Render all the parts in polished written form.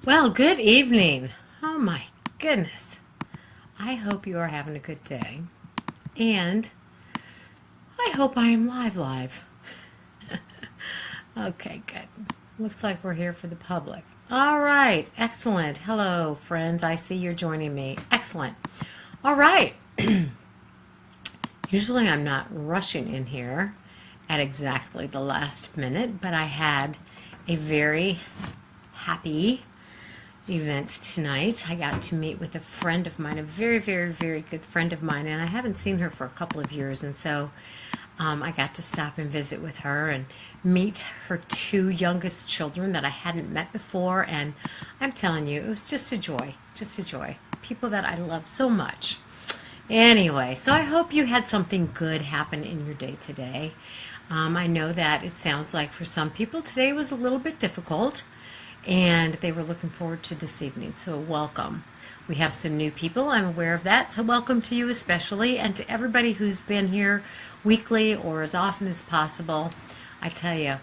Well, good evening. Oh my goodness. I hope you are having a good day. And I hope I am live. Okay, good. Looks like we're here for the public. All right, excellent. Hello, friends. I see you're joining me. Excellent. All right. Usually I'm not rushing in here at exactly the last minute, but I had a very happy event tonight. I got to meet with a friend of mine, a very good friend of mine, and I haven't seen her for a couple of years, and so I got to stop and visit with her and meet her two youngest children that I hadn't met before, and I'm telling you, it was just a joy, People that I love so much. Anyway, so I hope you had something good happen in your day today. I know that it sounds like for some people today was a little bit difficult, and they were looking forward to this evening, so welcome. We have some new people, I'm aware of that, so welcome to you especially, and to everybody who's been here weekly or as often as possible. I tell you,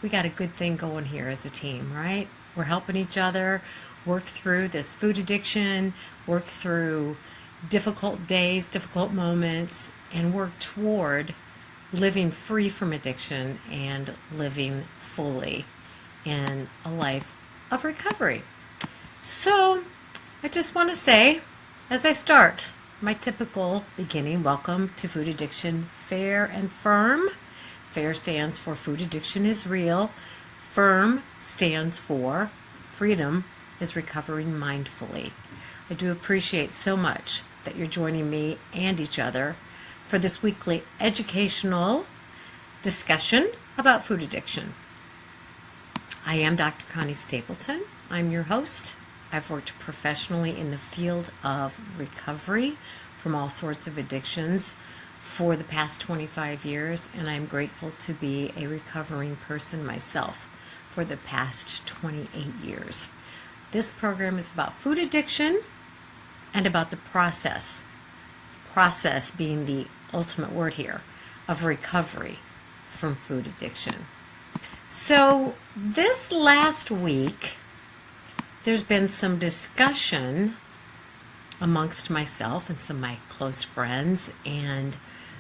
we got a good thing going here as a team, right? We're helping each other work through this food addiction, work through difficult days, difficult moments, and work toward living free from addiction and living fully in a life of recovery. So I just want to say, as I start my typical beginning, welcome to Food Addiction Fair and Firm. FAIR stands for Food Addiction is Real. FIRM stands for Freedom is Recovering Mindfully. I do appreciate so much that you're joining me and each other for this weekly educational discussion about food addiction. I am Dr. Connie Stapleton. I'm your host. I've worked professionally in the field of recovery from all sorts of addictions for the past 25 years, and I'm grateful to be a recovering person myself for the past 28 years. This program is about food addiction and about the process being the ultimate word here, of recovery from food addiction. So this last week, there's been some discussion amongst myself and some of my close friends and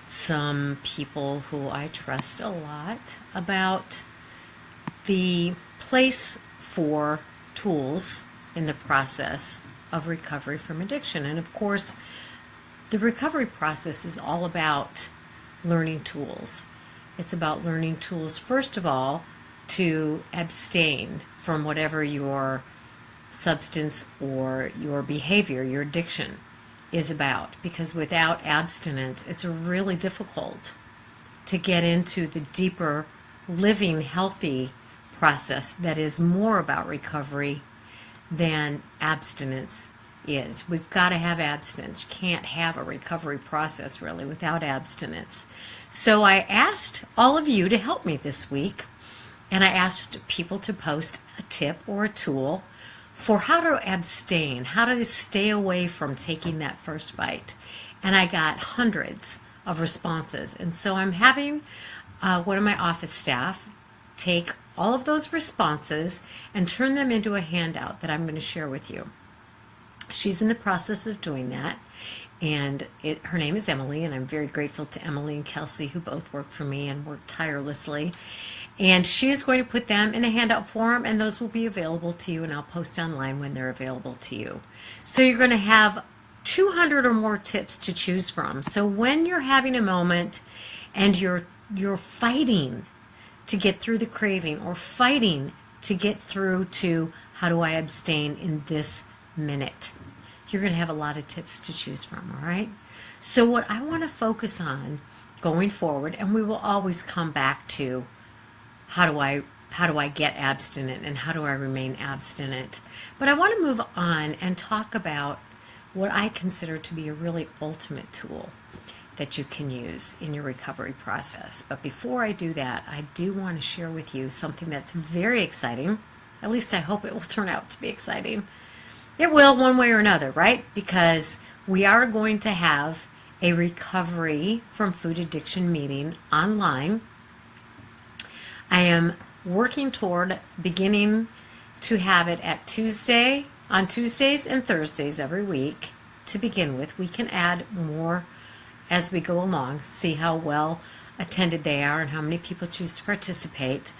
some people who I trust a lot about the place for tools in the process of recovery from addiction. And of course, the recovery process is all about learning tools. It's about learning tools, first of all, to abstain from whatever your substance or your behavior, your addiction is about. Because without abstinence, it's really difficult to get into the deeper living healthy process that is more about recovery than abstinence is. We've got to have abstinence. You can't have a recovery process really without abstinence. So I asked all of you to help me this week, and I asked people to post a tip or a tool for how to abstain, how to stay away from taking that first bite. And I got hundreds of responses. And so I'm having one of my office staff take all of those responses and turn them into a handout that I'm going to share with you. She's in the process of doing that, and her name is Emily, and I'm very grateful to Emily and Kelsey, who both work for me and work tirelessly. And she's going to put them in a handout form, and those will be available to you, and I'll post online when they're available to you. So you're going to have 200 or more tips to choose from. So when you're having a moment and you're fighting to get through the craving or fighting to get through to how do I abstain in this minute, you're going to have a lot of tips to choose from, all right? So what I want to focus on going forward, and we will always come back to how do I get abstinent and how do I remain abstinent, but I want to move on and talk about what I consider to be a really ultimate tool that you can use in your recovery process. But before I do that, I do want to share with you something that's very exciting. At least I hope it will turn out to be exciting. It will one way or another, right? Because we are going to have a recovery from food addiction meeting online. I am working toward beginning to have it on Tuesdays and Thursdays every week to begin with. We can add more as we go along, see how well attended they are and how many people choose to participate.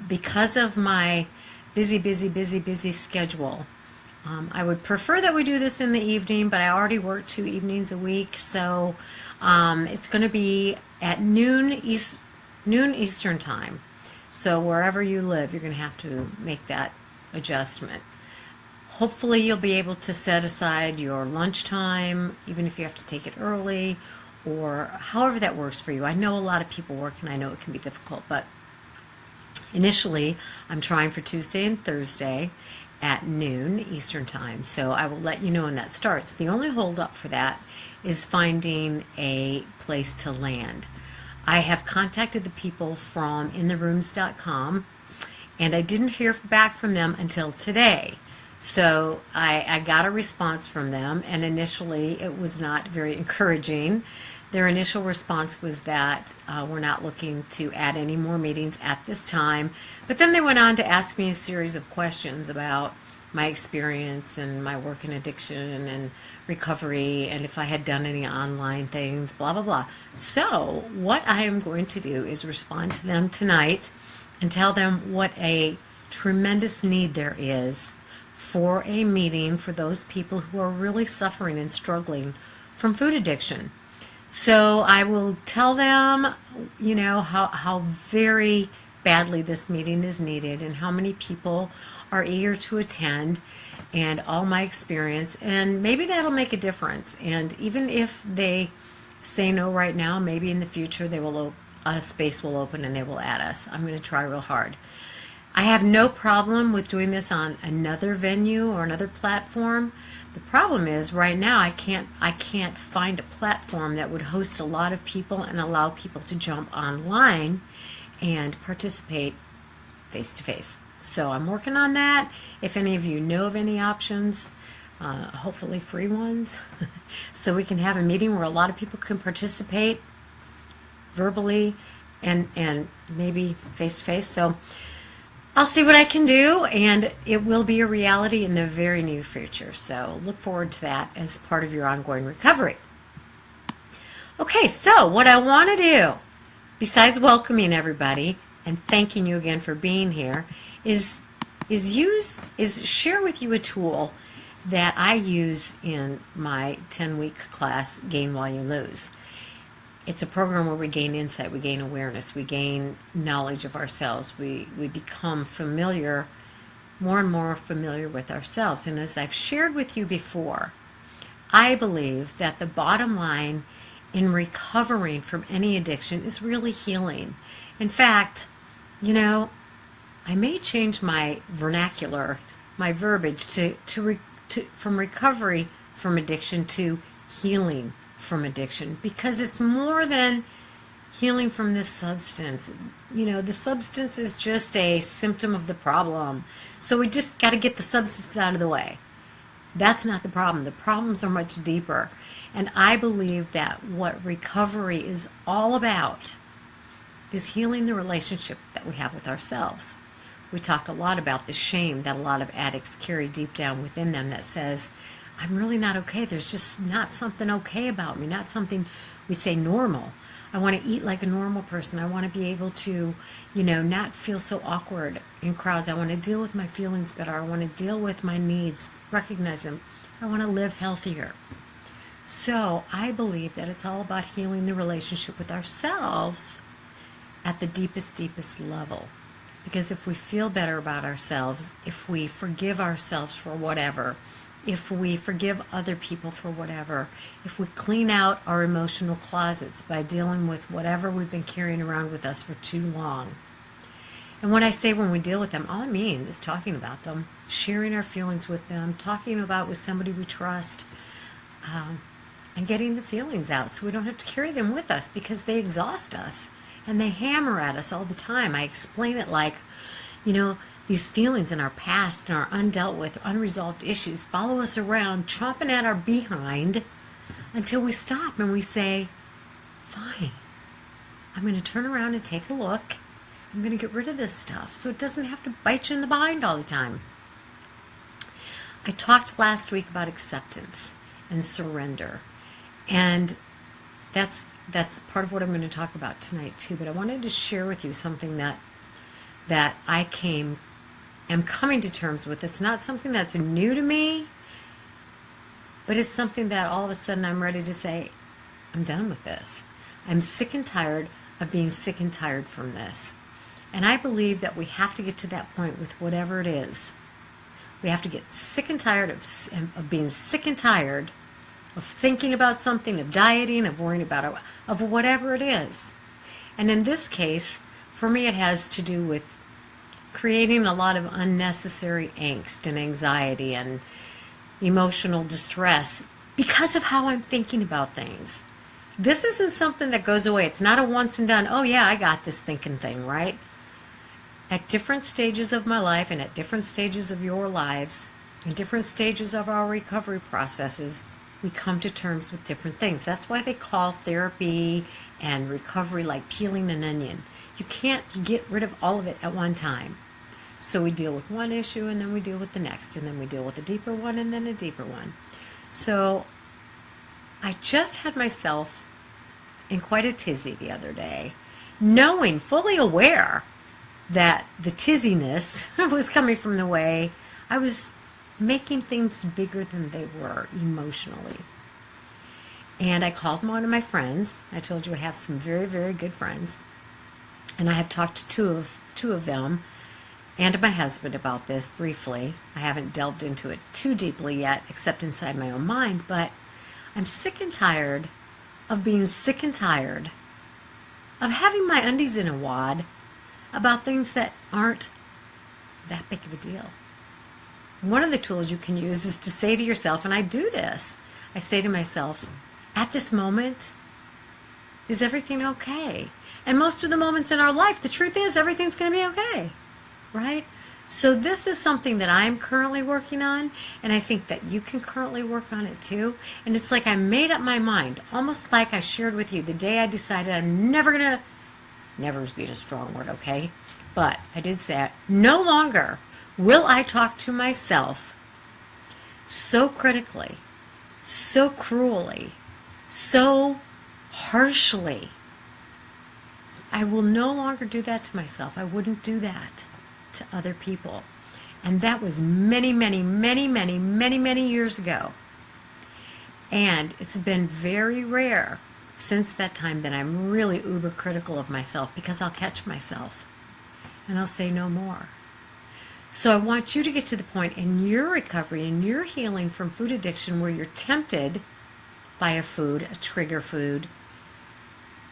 Because of my busy schedule, I would prefer that we do this in the evening, but I already work 2 evenings a week, so it's going to be at noon Eastern time. So wherever you live, you're going to have to make that adjustment. Hopefully you'll be able to set aside your lunchtime, even if you have to take it early, or however that works for you. I know a lot of people work, and I know it can be difficult, but initially I'm trying for Tuesday and Thursday at noon Eastern time, so I will let you know when that starts. The only hold up for that is finding a place to land. I have contacted the people from intherooms.com, and I didn't hear back from them until today. So I got a response from them, and initially it was not very encouraging. Their initial response was that we're not looking to add any more meetings at this time. But then they went on to ask me a series of questions about my experience and my work in addiction and recovery, and if I had done any online things, blah, blah, blah. So what I am going to do is respond to them tonight and tell them what a tremendous need there is for a meeting for those people who are really suffering and struggling from food addiction. So I will tell them, you know, how very badly this meeting is needed and how many people are eager to attend and all my experience, and maybe that'll make a difference. And even if they say no right now, maybe in the future they will a space will open and they will add us. I'm going to try real hard. I have no problem with doing this on another venue or another platform. The problem is right now I can't find a platform that would host a lot of people and allow people to jump online and participate face to face. So I'm working on that. If any of you know of any options, hopefully free ones, so we can have a meeting where a lot of people can participate verbally and maybe face to face. So I'll see what I can do, and it will be a reality in the very near future. So look forward to that as part of your ongoing recovery. Okay, so what I want to do, besides welcoming everybody and thanking you again for being here, is share with you a tool that I use in my 10-week class, Gain While You Lose. It's a program where we gain insight, we gain awareness, we gain knowledge of ourselves, we become familiar, more and more familiar with ourselves. And as I've shared with you before, I believe that the bottom line in recovering from any addiction is really healing. In fact, you know, I may change my vernacular, my verbiage from recovery from addiction to healing from addiction, because it's more than healing from this substance. You know, the substance is just a symptom of the problem. So we just got to get the substance out of the way. That's not the problem. The problems are much deeper. And I believe that what recovery is all about is healing the relationship that we have with ourselves. We talked a lot about the shame that a lot of addicts carry deep down within them that says, I'm really not okay. There's just not something okay about me, not something we say normal. I want to eat like a normal person. I want to be able to, you know, not feel so awkward in crowds. I want to deal with my feelings better. I want to deal with my needs, recognize them. I want to live healthier. So I believe that it's all about healing the relationship with ourselves at the deepest level. Because if we feel better about ourselves, if we forgive ourselves for whatever, if we forgive other people for whatever, if we clean out our emotional closets by dealing with whatever we've been carrying around with us for too long. And when I say when we deal with them, all I mean is talking about them, sharing our feelings with them, talking about it with somebody we trust, and getting the feelings out so we don't have to carry them with us, because they exhaust us and they hammer at us all the time. I explain it like, you know, these feelings in our past and our undealt with, unresolved issues follow us around, chomping at our behind until we stop and we say, fine, I'm going to turn around and take a look I'm going to get rid of this stuff so it doesn't have to bite you in the behind all the time. I talked last week about acceptance and surrender, and that's part of what I'm going to talk about tonight too. But I wanted to share with you something that I am coming to terms with. It's not something that's new to me, but it's something that all of a sudden I'm ready to say, I'm done with this. I'm sick and tired of being sick and tired from this. And I believe that we have to get to that point with whatever it is. We have to get sick and tired of being sick and tired of thinking about something, of dieting, of worrying about it, of whatever it is. And in this case, for me, it has to do with creating a lot of unnecessary angst and anxiety and emotional distress because of how I'm thinking about things. This isn't something that goes away. It's not a once and done, oh yeah, I got this thinking thing, right? At different stages of my life and at different stages of your lives, in different stages of our recovery processes, we come to terms with different things. That's why they call therapy and recovery like peeling an onion. You can't get rid of all of it at one time. So we deal with one issue and then we deal with the next, and then we deal with a deeper one and then a deeper one. So I just had myself in quite a tizzy the other day, knowing, fully aware that the tizziness was coming from the way I was making things bigger than they were emotionally. And I called one of my friends. I told you I have some very, very good friends. And I have talked to two of them and to my husband about this briefly. I haven't delved into it too deeply yet, except inside my own mind. But I'm sick and tired of being sick and tired of having my undies in a wad about things that aren't that big of a deal. One of the tools you can use is to say to yourself, and I do this, I say to myself, at this moment, is everything okay? And most of the moments in our life, the truth is everything's going to be okay, right? So this is something that I'm currently working on, and I think that you can currently work on it too. And it's like I made up my mind, almost like I shared with you the day I decided I'm never going to, never is being a strong word, okay? But I did say, no longer will I talk to myself so critically, so cruelly, so harshly. I will no longer do that to myself. I wouldn't do that to other people. And that was many, many, many, many, many, many years ago. And it's been very rare since that time that I'm really uber critical of myself, because I'll catch myself and I'll say no more. So I want you to get to the point in your recovery and your healing from food addiction where you're tempted by a food, a trigger food,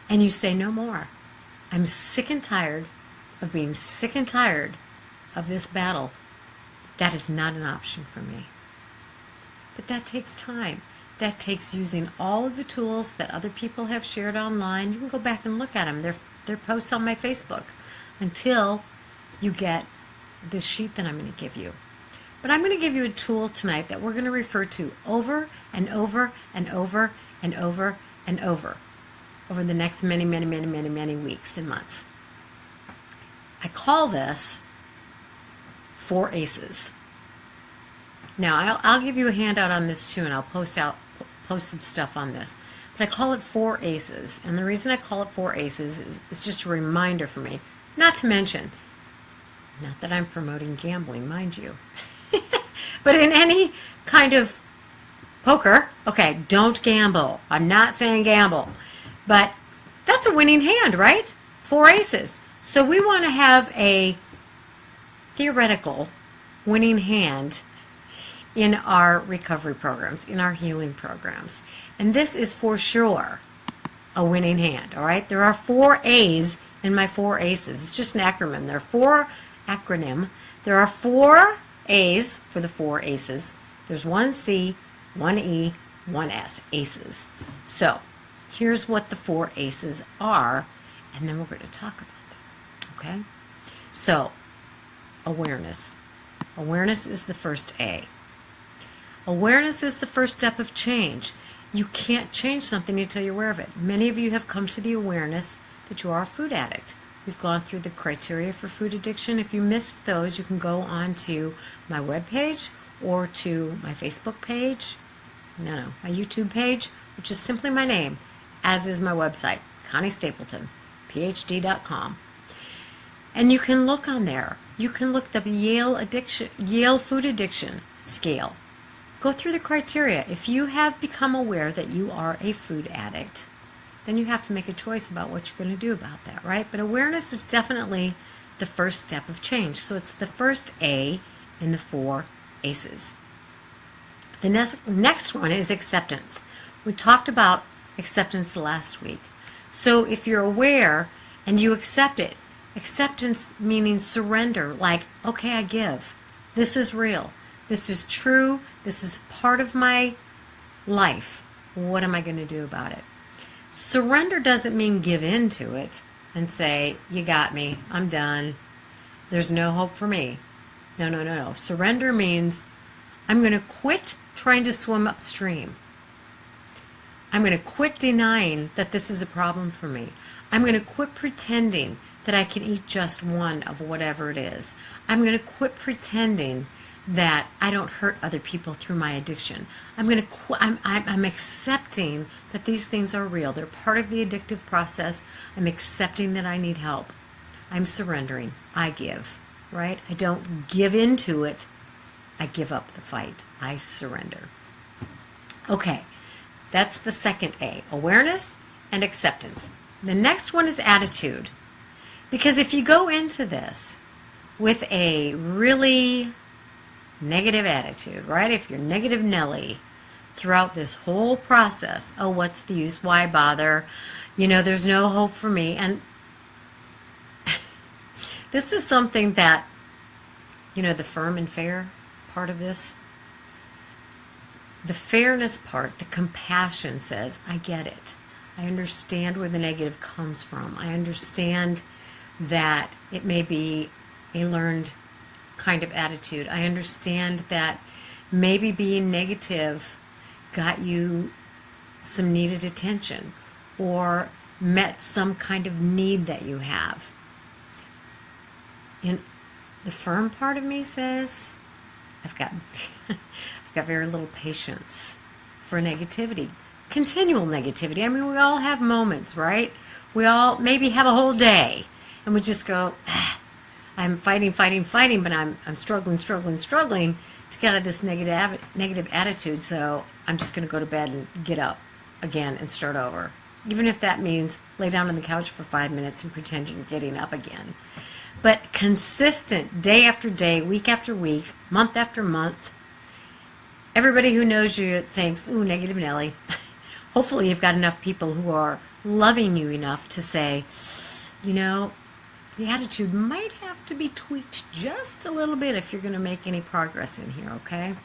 and you say no more. I'm sick and tired of being sick and tired of this battle. That is not an option for me. But that takes time. That takes using all of the tools that other people have shared online. You can go back and look at them. They're posts on my Facebook until you get this sheet that I'm going to give you. But I'm going to give you a tool tonight that we're going to refer to over and over and over and over and over the next many, many, many, many, many weeks and months. I call this 4 ACES. Now, I'll give you a handout on this too, and I'll post some stuff on this. But I call it 4 ACES, and the reason I call it 4 ACES is it's just a reminder for me, not to mention, not that I'm promoting gambling, mind you, but in any kind of poker, okay, don't gamble. I'm not saying gamble, but that's a winning hand, right? 4 ACES. So we want to have a theoretical winning hand in our recovery programs, in our healing programs. And this is for sure a winning hand, all right? There are 4 A's in my 4 ACES. It's just an acronym. There are 4 A's for the 4 ACES. There's 1 C, 1 E, 1 S, ACES. So here's what the 4 ACES are, and then we're going to talk about them, okay? So awareness. Awareness is the first A. Awareness is the first step of change. You can't change something until you're aware of it. Many of you have come to the awareness that you are a food addict. We've gone through the criteria for food addiction. If you missed those, you can go on to my webpage or to my Facebook page. No, my YouTube page, which is simply my name, as is my website, Connie Stapleton, PhD.com. And you can look on there. You can look the Yale food addiction scale. Go through the criteria. If you have become aware that you are a food addict, then you have to make a choice about what you're going to do about that, right? But awareness is definitely the first step of change. So it's the first A in the 4 ACEs. The next one is acceptance. We talked about acceptance last week. So if you're aware and you accept it, acceptance meaning surrender, like, okay, I give. This is real. This is true. This is part of my life. What am I going to do about it? Surrender doesn't mean give in to it and say, you got me, I'm done, there's no hope for me. No. Surrender means I'm going to quit trying to swim upstream. I'm going to quit denying that this is a problem for me. I'm going to quit pretending that I can eat just one of whatever it is. I'm going to quit pretending that I don't hurt other people through my addiction. I'm accepting that these things are real. They're part of the addictive process. I'm accepting that I need help. I'm surrendering. I give, right? I don't give into it. I give up the fight. I surrender. Okay, that's the second A, awareness and acceptance. The next one is attitude. Because if you go into this with a really negative attitude, right? If you're negative Nelly throughout this whole process, oh, what's the use? Why bother? There's no hope for me. And this is something that, the firm and fair part of this, the fairness part, the compassion says, I get it. I understand where the negative comes from. I understand that it may be a learned kind of attitude. I understand that maybe being negative got you some needed attention or met some kind of need that you have. And the firm part of me says, I've got very little patience for negativity, continual negativity. I mean, we all have moments, right? We all maybe have a whole day and we just go, I'm fighting, but I'm struggling to get out of this negative attitude, so I'm just going to go to bed and get up again and start over. Even if that means lay down on the couch for 5 minutes and pretend you're getting up again. But consistent, day after day, week after week, month after month, everybody who knows you thinks, ooh, negative Nelly. Hopefully you've got enough people who are loving you enough to say, the attitude might have to be tweaked just a little bit if you're going to make any progress in here, okay?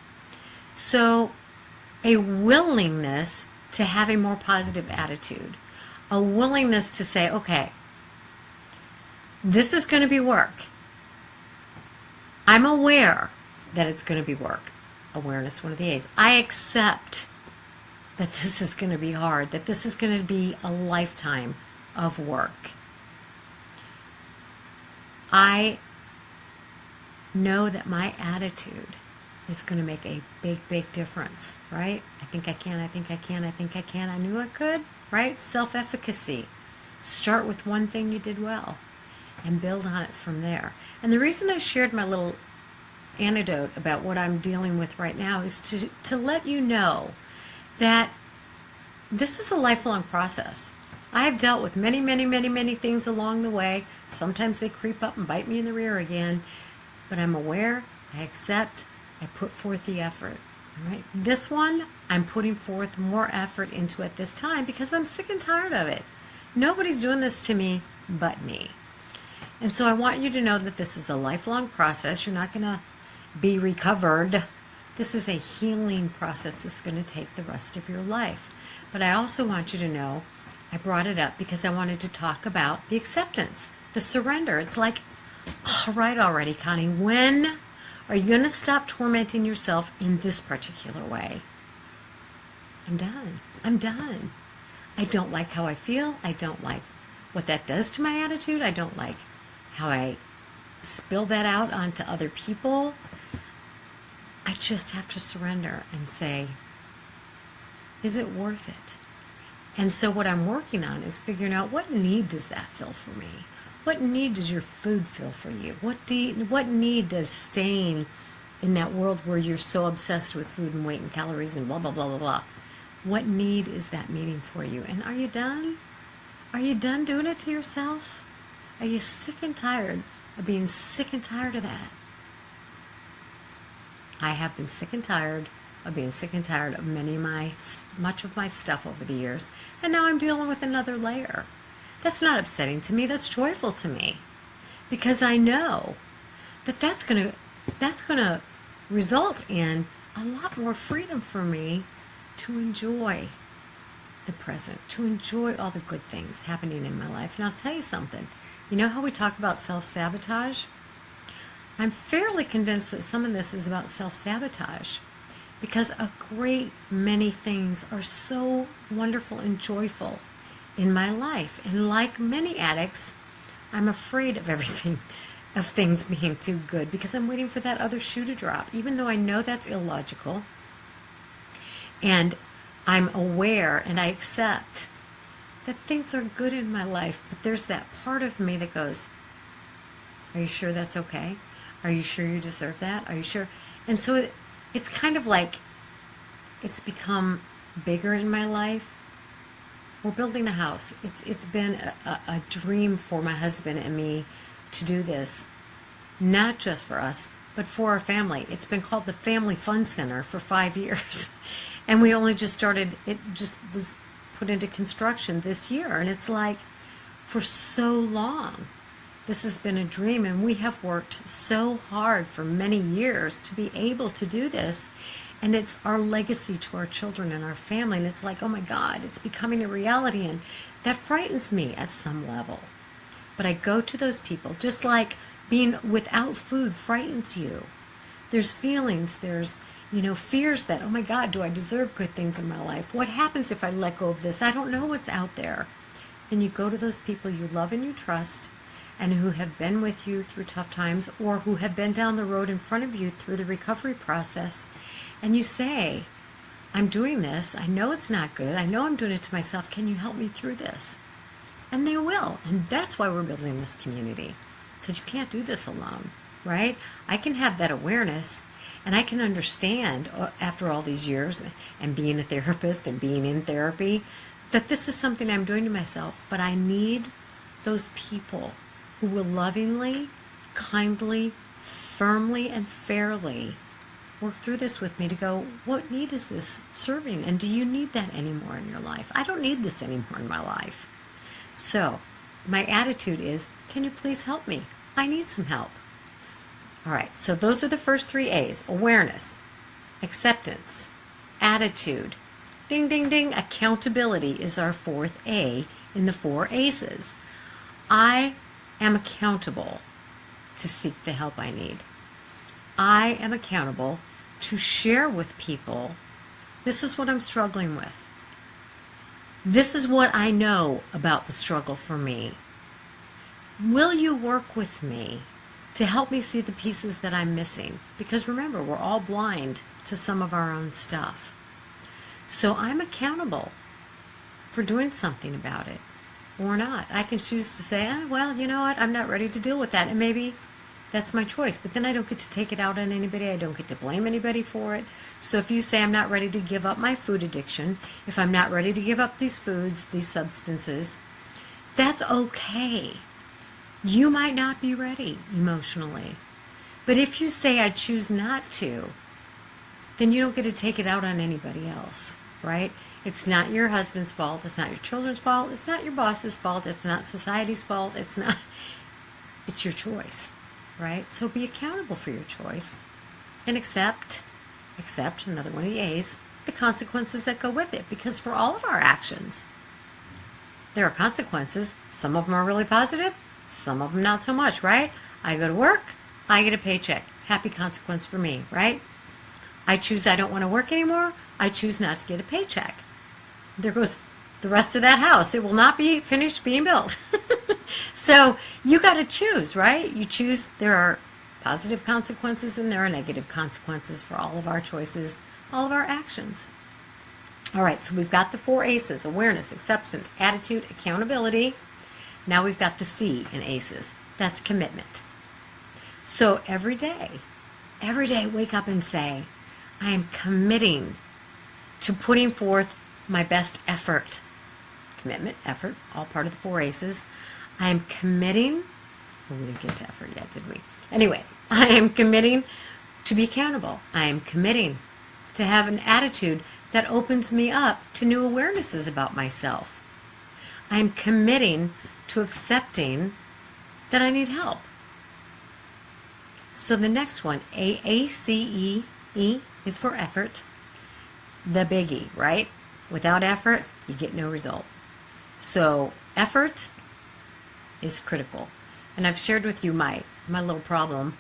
So a willingness to have a more positive attitude, a willingness to say, okay, this is going to be work. I'm aware that it's going to be work. Awareness, one of the A's. I accept that this is going to be hard, that this is going to be a lifetime of work. I know that my attitude is going to make a big difference, right? I think I can, I knew I could, right? Self-efficacy. Start with one thing you did well and build on it from there. And the reason I shared my little anecdote about what I'm dealing with right now is to let you know that this is a lifelong process. I have dealt with many things along the way. Sometimes they creep up and bite me in the rear again. But I'm aware, I accept, I put forth the effort. All right? This one, I'm putting forth more effort into at this time because I'm sick and tired of it. Nobody's doing this to me but me. And so I want you to know that this is a lifelong process. You're not going to be recovered. This is a healing process that's going to take the rest of your life. But I also want you to know I brought it up because I wanted to talk about the acceptance, the surrender. It's like, all right already, Connie, when are you going to stop tormenting yourself in this particular way? I'm done. I don't like how I feel. I don't like what that does to my attitude. I don't like how I spill that out onto other people. I just have to surrender and say, is it worth it? And so what I'm working on is figuring out, what need does that fill for me? What need does your food fill for you? What need does staying in that world where you're so obsessed with food and weight and calories and blah, blah, blah, blah, blah? What need is that meeting for you? And are you done? Are you done doing it to yourself? Are you sick and tired of being sick and tired of that? I have been sick and tired of being sick and tired of much of my stuff over the years, and now I'm dealing with another layer. That's not upsetting to me, that's joyful to me, because I know that that's gonna result in a lot more freedom for me to enjoy the present, to enjoy all the good things happening in my life. And I'll tell you something, you know how we talk about self-sabotage? I'm fairly convinced that some of this is about self-sabotage, because a great many things are so wonderful and joyful in my life. And like many addicts, I'm afraid of everything, of things being too good, because I'm waiting for that other shoe to drop, even though I know that's illogical. And I'm aware and I accept that things are good in my life, but there's that part of me that goes, are you sure that's okay? Are you sure you deserve that? Are you sure? And so it's kind of like it's become bigger in my life. We're building a house. It's been a dream for my husband and me to do this, not just for us, but for our family. It's been called the Family Fun Center for 5 years. And we only just started, it just was put into construction this year. And it's like, for so long, this has been a dream, and we have worked so hard for many years to be able to do this. And it's our legacy to our children and our family. And it's like, oh my God, it's becoming a reality. And that frightens me at some level. But I go to those people, just like being without food frightens you. There's feelings, there's, fears that, oh my God, do I deserve good things in my life? What happens if I let go of this? I don't know what's out there. Then you go to those people you love and you trust, and who have been with you through tough times, or who have been down the road in front of you through the recovery process, and you say, I'm doing this, I know it's not good, I know I'm doing it to myself, can you help me through this? And they will. And that's why we're building this community, because you can't do this alone, right? I can have that awareness, and I can understand after all these years and being a therapist and being in therapy that this is something I'm doing to myself. But I need those people who will lovingly, kindly, firmly, and fairly work through this with me to go, what need is this serving? And do you need that anymore in your life? I don't need this anymore in my life. So my attitude is, can you please help me? I need some help. All right, so those are the first 3 A's: awareness, acceptance, attitude. Ding, ding, ding. Accountability is our 4th A in the 4 ACES. I am accountable to seek the help I need. I am accountable to share with people, this is what I'm struggling with. This is what I know about the struggle for me. Will you work with me to help me see the pieces that I'm missing? Because remember, we're all blind to some of our own stuff. So I'm accountable for doing something about it or not. I can choose to say, well, you know what, I'm not ready to deal with that. And maybe that's my choice. But then I don't get to take it out on anybody. I don't get to blame anybody for it. So if you say I'm not ready to give up my food addiction, if I'm not ready to give up these foods, these substances, that's okay. You might not be ready emotionally. But if you say I choose not to, then you don't get to take it out on anybody else, right? It's not your husband's fault. It's not your children's fault. It's not your boss's fault. It's not society's fault. It's your choice, right? So be accountable for your choice and accept, another one of the A's, the consequences that go with it. Because for all of our actions, there are consequences. Some of them are really positive. Some of them not so much, right? I go to work, I get a paycheck. Happy consequence for me, right? I choose I don't want to work anymore. I choose not to get a paycheck. There goes the rest of that house. It will not be finished being built. So you got to choose, right? You choose. There are positive consequences and there are negative consequences for all of our choices, all of our actions. All right, so we've got the 4 ACEs: awareness, acceptance, attitude, accountability. Now we've got the C in ACEs. That's commitment. So every day, wake up and say, I am committing to putting forth my best effort. Commitment, effort, all part of the 4 ACEs. I am committing, well, we didn't get to effort yet, did we? Anyway, I am committing to be accountable. I am committing to have an attitude that opens me up to new awarenesses about myself. I am committing to accepting that I need help. So the next one, AACE, is for effort. The biggie, right? Without effort, you get no result. So effort is critical. And I've shared with you my little problem.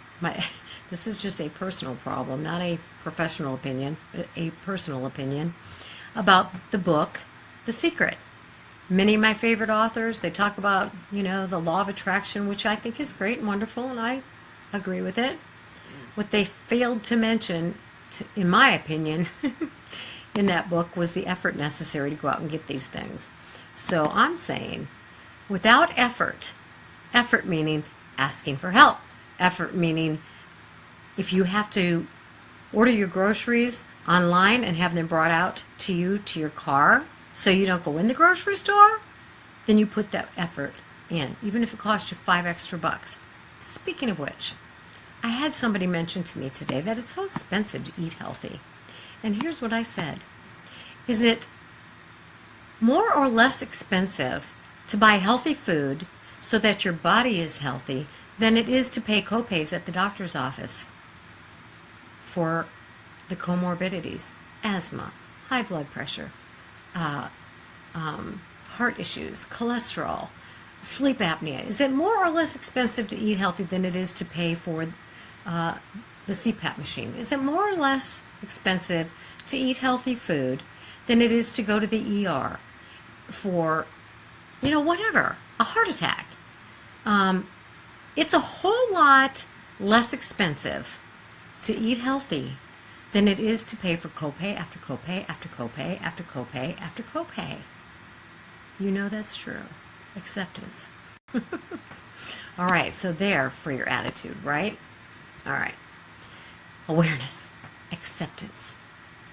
This is just a personal problem, not a professional opinion, but a personal opinion about the book, The Secret. Many of my favorite authors, they talk about, the law of attraction, which I think is great and wonderful, and I agree with it. What they failed to mention, in my opinion, in that book was the effort necessary to go out and get these things. So I'm saying, without effort meaning asking for help, effort meaning if you have to order your groceries online and have them brought out to you to your car so you don't go in the grocery store, then you put that effort in, even if it costs you $5 extra. Speaking of which, I had somebody mention to me today that it's so expensive to eat healthy. And here's what I said. Is it more or less expensive to buy healthy food so that your body is healthy than it is to pay copays at the doctor's office for the comorbidities, asthma, high blood pressure, heart issues, cholesterol, sleep apnea? Is it more or less expensive to eat healthy than it is to pay for the CPAP machine? Is it more or less expensive to eat healthy food than it is to go to the ER for, whatever, a heart attack? It's a whole lot less expensive to eat healthy than it is to pay for copay after copay after copay after copay after copay. That's true. Acceptance. All right, so there for your attitude, right? All right. Awareness, acceptance,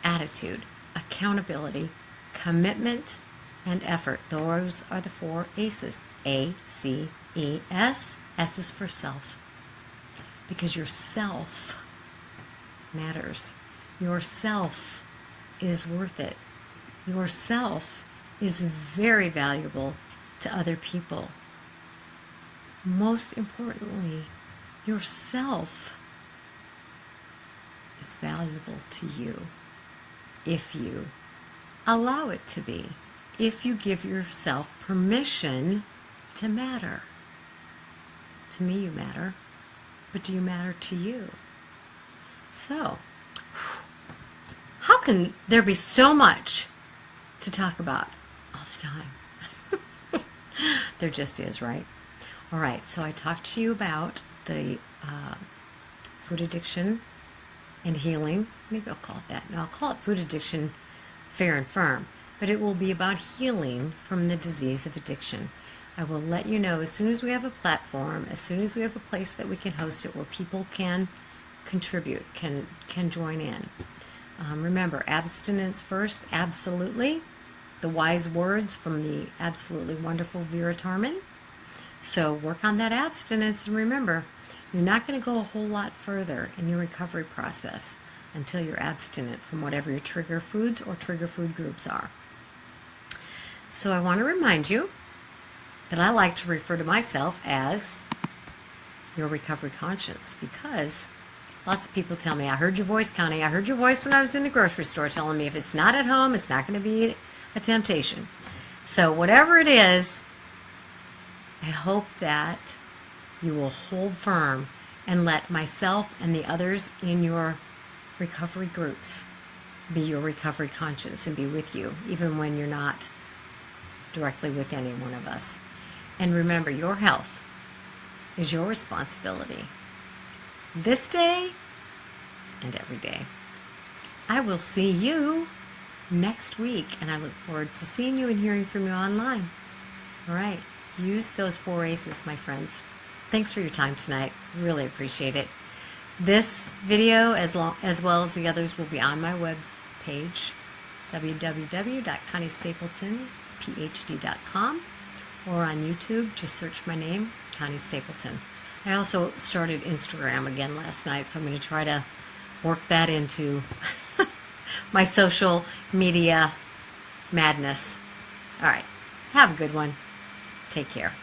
attitude, accountability, commitment, and effort. Those are the 4 ACEs. ACES. S is for self. Because yourself matters. Yourself is worth it. Yourself is very valuable to other people. Most importantly, yourself is valuable to you if you allow it to be, if you give yourself permission to matter. To me, you matter, but do you matter to you? So, how can there be so much to talk about all the time? There just is, right? All right, so I talked to you about the food addiction and healing. Maybe I'll call it that. No, I'll call it food addiction fair and firm. But it will be about healing from the disease of addiction. I will let you know as soon as we have a platform, as soon as we have a place that we can host it where people can contribute, can join in. Remember, abstinence first, absolutely. The wise words from the absolutely wonderful Vera Tarman. So work on that abstinence, and remember, you're not going to go a whole lot further in your recovery process until you're abstinent from whatever your trigger foods or trigger food groups are. So I want to remind you that I like to refer to myself as your recovery conscience, because lots of people tell me, I heard your voice, Connie. I heard your voice when I was in the grocery store telling me if it's not at home, it's not going to be a temptation. So whatever it is, I hope that you will hold firm and let myself and the others in your recovery groups be your recovery conscience and be with you, even when you're not directly with any one of us. And remember, your health is your responsibility this day and every day. I will see you next week, and I look forward to seeing you and hearing from you online. All right. Use those 4 ACEs, my friends. Thanks for your time tonight. Really appreciate it. This video, as well as the others, will be on my web page, www.conniestapletonphd.com, or on YouTube. Just search my name, Connie Stapleton. I also started Instagram again last night, so I'm going to try to work that into my social media madness. All right. Have a good one. Take care.